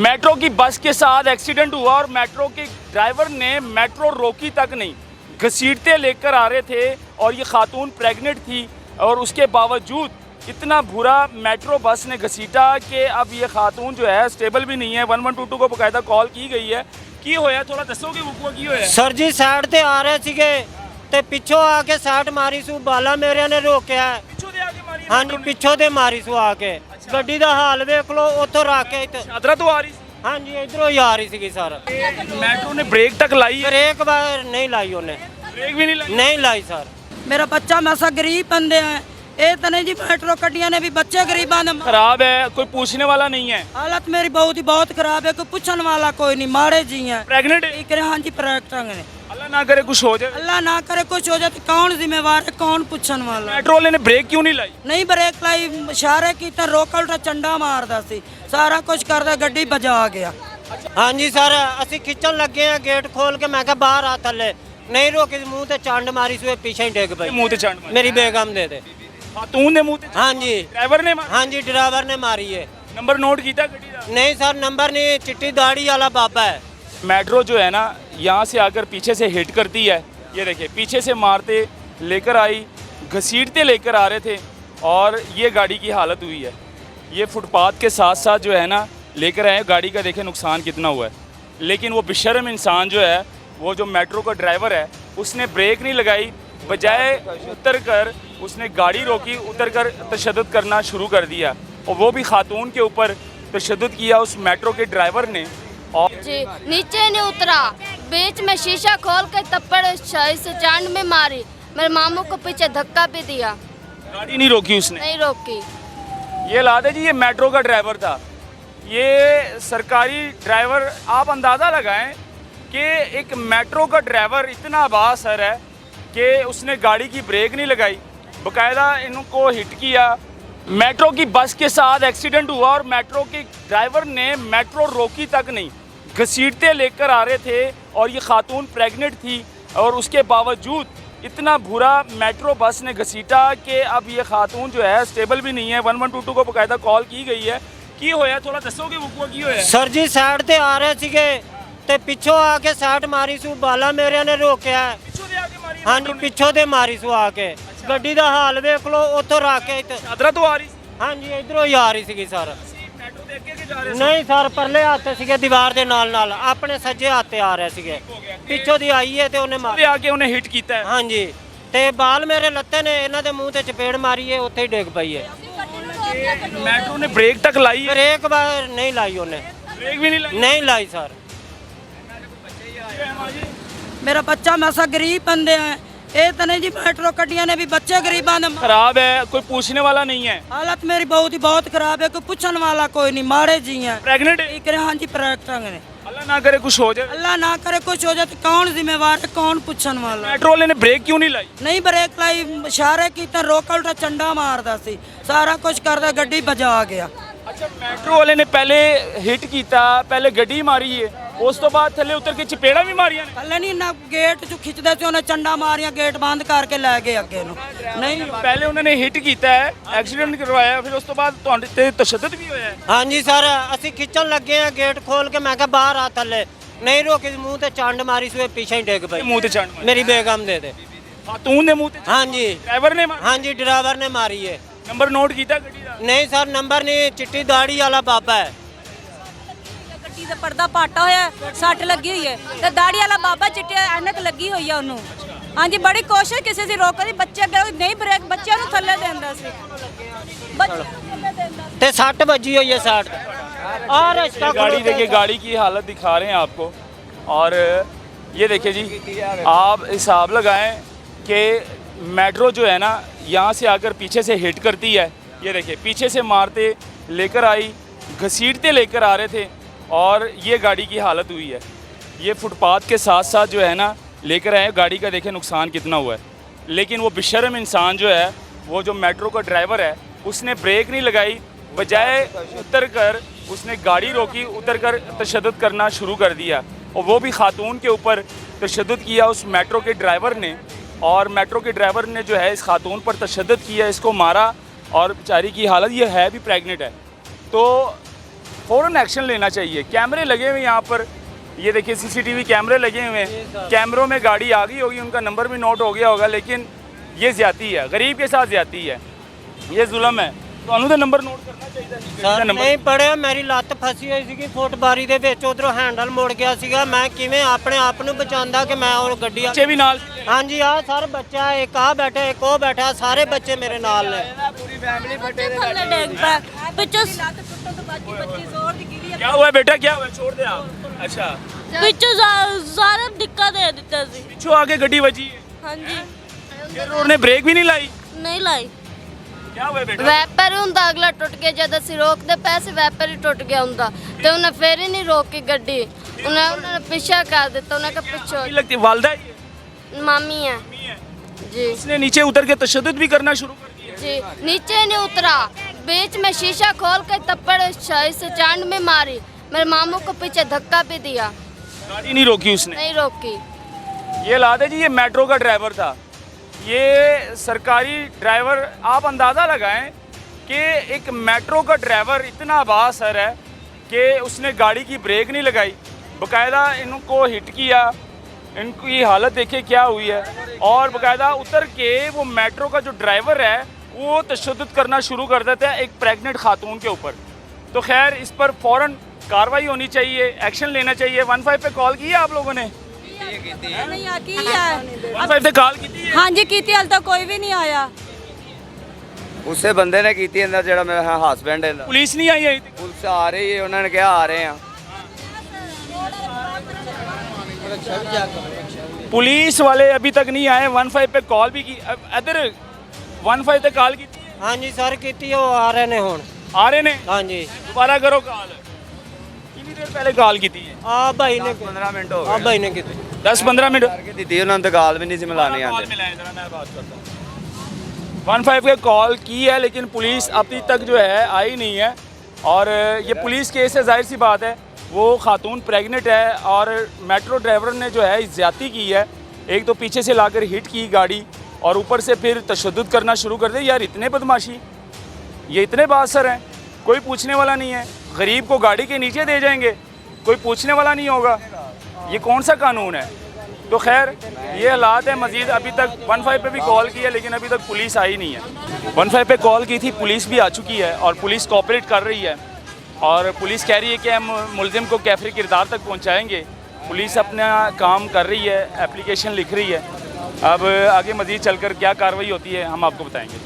Metro की बस के साथ एक्सीडेंट हुआ और मेट्रो के ड्राइवर ने मेट्रो रोकी तक नहीं, घसीटते लेकर आ रहे थे और ये खातून प्रेग्नेंट थी और उसके बावजूद इतना बुरा मेट्रो बस ने घसीटा कि अब ये खातून जो है स्टेबल भी नहीं है। 1122 को बकायदा कॉल की गई है। की होया थोड़ा दसोगे वो की होया? सर जी साइड ते आ रहे ਸੀਗੇ ਤੇ ਪਿੱਛੋਂ ਆ ਕੇ ਸਾਈਡ ਮਾਰੀ ਸੂ ਬਾਲਾ ਮੇਰਿਆਂ ਨੇ ਰੋਕਿਆ। ਪਿੱਛੋਂ ਦੇ ਆ ਕੇ ਮਾਰੀ? ਹਾਂਜੀ ਪਿੱਛੋਂ ਦੇ ਮਾਰੀ ਸੂ ਆ ਕੇ। ਗੱਡੀ ਦਾ ਹਾਲ ਵੇਖ ਲਓ, ਉੱਥੋਂ ਰੱਖ ਕੇ ਇੱਥੇ ਚਾਦਰਾ ਤੋਂ ਆ ਰਹੀ ਸੀ। ਹਾਂਜੀ ਇਧਰੋਂ ਹੀ ਆ ਰਹੀ ਸੀਗੀ ਸਰ। मेट्रो ने ब्रेक तक लाई है? ਬ੍ਰੇਕ ਬਾਰ ਨਹੀਂ ਲਾਈ ਉਹਨੇ, ब्रेक भी नहीं लाई? ਨਹੀਂ ਲਾਈ ਸਰ। मेरा बच्चा मैसा गरीब बंदे हैं, ये तो नहीं जी मेट्रो कटिया ने भी बच्चे गरीबां ने खराब है, कोई पूछने वाला नहीं है। हालत मेरी बहुत खराब है, कोई पूछने वाला कोई नहीं, मारे जी हैं। प्रेग्नेंट है? करे हाँ जी प्रेग्नेंट है। अल्लाह ना करे कुछ हो जाए। अल्लाह ना करे कुछ हो जाए तो कौन जिम्मेवार है, कौन पूछने वाला? मेट्रो वाले ने ब्रेक क्यों नहीं लाई? नहीं ब्रेक लाई, इशारे की तो रोकल तो चंडा मारदा सी, सारा कुछ करदा, गड्डी बजा गया। ਹਾਂਜੀ ਸਰ ਅਸੀਂ ਖਿੱਚਣ ਲੱਗੇ ਆ ਗੇਟ ਖੋਲ ਕੇ, ਮੈਂ ਕਿਹਾ ਬਾਹਰ ਆ ਥੱਲੇ, ਨਹੀਂ ਰੋਕੀ, ਮੂੰਹ ਤੇ ਚੰਡ ਮਾਰੀ ਸੂ, ਪਿੱਛੇ ਹੀ ਡਿੱਗ ਪਈ। मुंह ते चांद मारी? ਮੇਰੀ ਬੇਗਮ ਦੇ ਦੇ। खातून ने मुंह ते? ਹਾਂਜੀ ड्राइवर ने मारा? ਹਾਂਜੀ ਡਰਾਈਵਰ ਨੇ ਮਾਰੀ ਹੈ। नंबर नोट कीता गड्डी दा? नहीं सर नंबर नहीं, चिट्टी दाढ़ी वाला बाबा है। मेट्रो जो है ना यहाँ से आकर पीछे से हिट करती है। ये देखिए पीछे से मारते लेकर आई, घसीटते लेकर आ रहे थे और ये गाड़ी की हालत हुई है। ये फुटपाथ के साथ साथ जो है ना लेकर आए, गाड़ी का देखें नुकसान कितना हुआ है। लेकिन वो बेशर्म इंसान जो है, वो जो मेट्रो का ड्राइवर है, उसने ब्रेक नहीं लगाई, बजाय उतर कर उसने गाड़ी रोकी, उतर कर तशद्दुद करना शुरू कर दिया और वो भी खातून के ऊपर तशद्दुद किया उस मेट्रो के ड्राइवर ने। और जी नीचे नहीं उतरा, बीच में शीशा खोल के थप्पड़ इस चांद में मारी, मेरे मामू को पीछे धक्का भी दिया, गाड़ी नहीं रोकी उसने। नहीं रोकी। ये ला दे जी, ये मेट्रो का ड्राइवर था, ये सरकारी ड्राइवर। आप अंदाज़ा लगाएं कि एक मेट्रो का ड्राइवर इतना बासर है कि उसने गाड़ी की ब्रेक नहीं लगाई, बाकायदा इनको हिट किया। मेट्रो की बस के साथ एक्सीडेंट हुआ और मेट्रो के ड्राइवर ने मेट्रो रोकी तक नहीं, घसीटते लेकर आ रहे थे और ये खातून प्रेग्नेंट थी और उसके बावजूद इतना बुरा मेट्रो बस ने घसीटा कि अब ये खातून जो है स्टेबल भी नहीं है। 1122 को बकायदा कॉल की गई है। की होया थोड़ा दसोगे वो की होया? सर जी साइड ਤੇ ਆ ਰਹੇ ਸੀਗੇ ਤੇ ਪਿੱਛੋਂ ਆ ਕੇ ਸਾਈਡ ਮਾਰੀ ਸੂ ਬਾਲਾ ਮੇਰਿਆਂ ਨੇ ਰੋਕਿਆ। ਪਿੱਛੋਂ ਦੇ ਆ ਕੇ ਮਾਰੀ? ਹਾਂਜੀ ਪਿੱਛੋਂ ਦੇ ਮਾਰੀ ਸੂ ਆ ਕੇ। ਗੱਡੀ ਦਾ ਹਾਲ ਵੇਖ ਲਓ, ਉੱਥੋਂ ਰੱਖ ਕੇ ਇੱਥੇ ਚਾਦਰਾ ਤੋਂ ਆ ਰਹੀ ਸੀ? ਹਾਂਜੀ ਇਧਰੋਂ ਹੀ ਆ ਰਹੀ ਸੀਗੀ ਸਰ। ਮੈਟਰੋ ਦੇ ਅੱਗੇ ਜਾ ਰਹੇ ਸੀ? ਨਹੀਂ ਸਰ ਪਰਲੇ ਹੱਥ ਸੀਗੇ ਦੀਵਾਰ ਦੇ ਨਾਲ ਨਾਲ, ਆਪਣੇ ਸੱਜੇ ਹੱਥ ਤੇ ਆ ਰਹੇ ਸੀਗੇ, ਪਿੱਛੋਂ ਦੀ ਆਈ ਹੈ ਤੇ ਉਹਨੇ ਤੇ ਮਾਰੀ। ਆ ਕੇ ਉਹਨੇ ਹਿੱਟ ਕੀਤਾ ਹੈ। ਹਾਂਜੀ ਤੇ ਬਾਲ ਮੇਰੇ ਲੱਤੇ ਨੇ, ਇਹਨਾਂ ਦੇ ਮੂੰਹ ਤੇ ਚਪੇੜ ਮਾਰੀ ਹੈ, ਉੱਥੇ ਹੀ ਡਿੱਗ ਪਈ ਹੈ। मेट्रो ने ब्रेक तक लाई है? ਬ੍ਰੇਕ ਬਾਰ ਨਹੀਂ ਲਾਈ ਉਹਨੇ, ब्रेक भी नहीं लाई? ਨਹੀਂ ਲਾਈ ਸਰ। मेरा बच्चा मैसा गरीब बंदे हैं, ये तो नहीं जी मेट्रो कटिया ने भी बच्चे गरीबां ने खराब है, कोई पूछने वाला नहीं है। हालत मेरी बहुत खराब है, कोई पूछने वाला कोई नहीं, मारे जी हैं। प्रेग्नेंट है? करे हाँ जी प्रेग्नेंट है। अल्लाह ना करे कुछ हो जाए। अल्लाह ना करे कुछ हो जाए तो कौन जिम्मेवार है, कौन पूछने वाला? मेट्रो वाले ने ब्रेक क्यों नहीं लाई? नहीं ब्रेक लाई, इशारे की तो रोकल तो चंडा मारदा सी, सारा कुछ करदा, गड्डी बजा गया। अच्छा मेट्रो वाले ने पहले हिट किया, पहले गड्डी मारी है, उस तो बाद थले उतर के चपेड़ा भी मारिया ने? थल्ले नहीं ना गेट जो खिंचदे सी उन्हें चंडा मारिया, गेट बंद करके लै गए अगे नूं। नहीं पहले उन्होंने हिट किया है, एक्सीडेंट करवाया, फिर उस तो बाद तुहाडे ते तशद्दुद भी होया है। ਹਾਂਜੀ ਸਰ ਅਸੀਂ ਖਿੱਚਣ ਲੱਗੇ ਆ ਗੇਟ ਖੋਲ ਕੇ, ਮੈਂ ਕਿਹਾ ਬਾਹਰ ਆ ਥੱਲੇ, ਨਹੀਂ ਰੋਕੀ, ਮੂੰਹ ਤੇ ਚੰਡ ਮਾਰੀ ਸੂ, ਪਿੱਛੇ ਹੀ ਡਿੱਗ ਪਈ। मुंह ते चांद मारी? ਮੇਰੀ ਬੇਗਮ ਦੇ ਦੇ। खातून ने मुंह ते? ਹਾਂਜੀ ड्राइवर ने मारा? ਹਾਂਜੀ ਡਰਾਈਵਰ ਨੇ ਮਾਰੀ ਹੈ। नंबर नोट किया गड्डी दा? ਨਹੀਂ ਸਰ ਨੰਬਰ ਨਹੀਂ, ਚਿੱਟੀ ਦਾੜੀ ਵਾਲਾ ਬਾਬਾ ਹੈ। ਗੱਡੀ ਦਾ ਪਰਦਾ ਪਾਟਾ ਹੋਇਆ, ਸੱਟ ਲੱਗੀ ਹੋਈ ਹੈ ਤੇ ਦਾੜੀ ਵਾਲਾ ਬਾਬਾ ਚਿੱਟੇ ਐਨਕ ਲੱਗੀ ਹੋਈ ਆ ਉਹਨੂੰ। ਹਾਂਜੀ ਬੜੀ ਕੋਸ਼ਿਸ਼ ਕਿਸੇ ਸੀ ਰੋਕਣ ਦੀ, ਬੱਚੇ ਅੱਗੇ ਨਹੀਂ ਬ੍ਰੇਕ, ਬੱਚਿਆਂ ਨੂੰ ਥੱਲੇ ਦਿੰਦਾ ਸੀ, ਬੱਚਿਆਂ ਨੂੰ ਥੱਲੇ ਦਿੰਦਾ ਸੀ। ਤੇ ਸੱਟ ਵੱਜੀ ਹੋਈ ਹੈ ਸਾਈਡ ਤੇ। ਆ ਰਸਤਾ गाड़ी देखिए, गाड़ी की हालत दिखा रहे हैं आपको। और ये देखिए जी, आप हिसाब लगाएं कि मेट्रो जो है ना यहाँ से आकर पीछे से हिट करती है। ये देखिए पीछे से मारते लेकर आई, घसीटते लेकर आ रहे थे और ये गाड़ी की हालत हुई है। ये फुटपाथ के साथ साथ जो है ना लेकर आए, गाड़ी का देखें नुकसान कितना हुआ है। लेकिन वो बेशर्म इंसान जो है, वो जो मेट्रो का ड्राइवर है, उसने ब्रेक नहीं लगाई, बजाय उतर कर उसने गाड़ी रोकी, उतर कर तशद्दुद करना शुरू कर दिया और वो भी खातून के ऊपर तशद्दुद किया उस मेट्रो के ड्राइवर ने। और मेट्रो के ड्राइवर ने जो है इस खातून पर तशद्दुद किया, इसको मारा और बेचारी की हालत, ये है भी प्रेग्नेंट है। तो फ़ौरन एक्शन लेना चाहिए। कैमरे लगे हुए हैं यहाँ पर, ये देखिए CCTV कैमरे लगे हुए हैं, कैमरों में गाड़ी आ गई होगी, उनका नंबर भी नोट हो गया होगा, लेकिन ये ज़्यादती है, गरीब के साथ ज़्यादती है, ये जुल्म है। ਤੁਹਾਨੂੰ ਤਾਂ ਨੰਬਰ ਨੋਟ ਕਰਨਾ ਚਾਹੀਦਾ ਸੀ। ਸਰ ਨਹੀਂ ਪੜਿਆ, ਮੇਰੀ ਲੱਤ ਫਸੀ ਹੋਈ ਸੀਗੀ ਫੁੱਟਬਾਰੀ ਦੇ ਵਿੱਚ, ਉਧਰੋਂ ਹੈਂਡਲ ਮੁੜ ਗਿਆ ਸੀਗਾ, ਮੈਂ ਕਿਵੇਂ ਆਪਣੇ ਆਪ ਨੂੰ ਬਚਾਉਂਦਾ ਕਿ ਮੈਂ ਉਹ ਗੱਡੀ ਬੱਚੇ ਵੀ ਨਾਲ ਹਾਂਜੀ ਆ ਸਰ ਬੱਚਾ ਇੱਕ ਆ ਬੈਠਾ ਇੱਕ ਉਹ ਬੈਠਾ, ਸਾਰੇ ਬੱਚੇ ਮੇਰੇ ਨਾਲ ਨੇ। ਪੂਰੀ ਫੈਮਿਲੀ ਫੱਟੇ ਥੱਲੇ ਡੇਗ ਪਾ ਪਿੱਛੋਂ ਲੱਤ ਟੁੱਟਣ ਤੋਂ ਬਾਅਦ ਬੱਚੀ ਜ਼ੋਰ ਦੀ ਗਿਰੀ क्या हुआ बेटा, क्या हुआ, छोड़ दे आप। अच्छा, ਪਿੱਛੋਂ ਸਾਰੇ ਡਿੱਕਾ ਦੇ ਦਿੱਤਾ ਸੀ। पिछू आके गड्डी बची है, ਹਾਂਜੀ फिर उन्होंने ब्रेक भी नहीं लाई। ਨਹੀਂ ਲਾਈ। क्या हुआ बेटा? ਵੈਪਰ ਹੁੰਦਾ ਅਗਲਾ ਟੁੱਟ ਗਿਆ, ਜਦ ਅਸੀਂ ਰੋਕਦੇ ਪੈਸੇ ਵੈਪਰ ਹੀ ਟੁੱਟ ਗਿਆ ਹੁੰਦਾ ਤੇ ਉਹਨੇ ਫੇਰ ਹੀ ਨਹੀਂ ਰੋਕੀ ਗੱਡੀ, ਉਹਨੇ ਪਿੱਛਾ ਕਰ ਦਿੱਤਾ, ਉਹਨੇ ਕਿ ਪਿੱਛੋਂ नहीं लगती वालदा है ये? मामी है जी उसने नीचे उतर के तशद्दुद भी करना शुरू कर दिया। जी। नीचे नहीं उतरा, बीच में शीशा खोल के तप्पड़ से चांद में मारी, मेरे मामू को पीछे धक्का भी दिया, गाड़ी नहीं रोकी उसने। नहीं रोकी। ये लादे जी, ये मेट्रो का ड्राइवर था, ये सरकारी ड्राइवर। आप अंदाज़ा लगाएं कि एक मेट्रो का ड्राइवर इतना बासर है कि उसने गाड़ी की ब्रेक नहीं लगाई, बाकायदा इनको हिट किया, इनकी हालत देखिए क्या हुई है, और बाकायदा उतर के वो मेट्रो का जो ड्राइवर है वो तशद्दुद करना शुरू कर देता है एक प्रेग्नेंट खातून के ऊपर। तो खैर इस पर फ़ौरन कार्रवाई होनी चाहिए, एक्शन लेना चाहिए। 15 पे कॉल की है आप लोगों ने? ਨਹੀਂ ਆ ਕੀ ਹੈ 15 ਤੇ ਕਾਲ ਕੀਤੀ ਹੈ? ਹਾਂਜੀ ਕੀਤੀ, ਹਾਲੇ ਤੱਕ ਕੋਈ ਵੀ ਨਹੀਂ ਆਇਆ। ਉਸੇ ਬੰਦੇ ਨੇ ਕੀਤੀ ਇਹਦਾ, ਜਿਹੜਾ ਮੇਰਾ ਹਸਬੈਂਡ ਹੈ। ਪੁਲਿਸ ਨਹੀਂ ਆਈ ਅਜੇ ਤੱਕ? ਪੁਲਿਸ ਆ ਰਹੀ ਹੈ, ਉਹਨਾਂ ਨੇ ਕਿਹਾ ਆ ਰਹੇ ਆ। पुलिस वाले अभी तक नहीं आए। 15 पे कॉल भी की, इधर 15 ਤੇ ਕਾਲ ਕੀਤੀ ਹੈ? ਹਾਂਜੀ ਸਰ ਕੀਤੀ, ਉਹ ਆ ਰਹੇ ਨੇ ਹੁਣ। ਆ ਰਹੇ ਨੇ? ਹਾਂਜੀ ਦੁਬਾਰਾ ਕਰੋ ਕਾਲ। ਕਿੰਨੀ ਦੇਰ ਪਹਿਲੇ ਕਾਲ ਕੀਤੀ ਹੈ? ਆ ਭਾਈ ਨੇ 15 ਮਿੰਟ ਹੋ ਆ ਗਏ ਭਾਈ ਨੇ ਕੀਤੀ। 10-15 मिनट ਕਰਕੇ ਦਿੱਤੀ, ਉਹਨਾਂ ਨੂੰ ਤਾਂ ਗਾਲ ਵੀ ਨਹੀਂ ਸੀ ਮਿਲਾਣੇ कॉल ਆਉਂਦੇ। मिलाएं जरा, मैं बात करता हूँ। 15 पे कॉल की है, लेकिन पुलिस अभी तक जो है आई नहीं है, और ये पुलिस केस है, जाहिर सी बात है। वो खातून प्रेग्नेंट है और मेट्रो ड्राइवर ने जो है ज़्यादती की है, एक तो पीछे से लाकर हिट की गाड़ी और ऊपर से फिर तशद्दुद करना शुरू कर दे। यार इतने बदमाशी, ये इतने बासर हैं, कोई पूछने वाला नहीं है। गरीब को गाड़ी के नीचे दे जाएंगे, कोई पूछने वाला नहीं होगा, ये कौन सा कानून है? तो खैर ये हालात है। मज़ीद अभी तक 15 पे भी कॉल की है, लेकिन अभी तक पुलिस आई नहीं है। 15 पे कॉल की थी, पुलिस भी आ चुकी है और पुलिस कोऑपरेट कर रही है, और पुलिस कह रही है कि हम मुलजिम को कैफरी किरदार तक पहुंचाएंगे। पुलिस अपना काम कर रही है, एप्लीकेशन लिख रही है। अब आगे मज़ीद चलकर क्या कार्रवाई होती है हम आपको बताएंगे।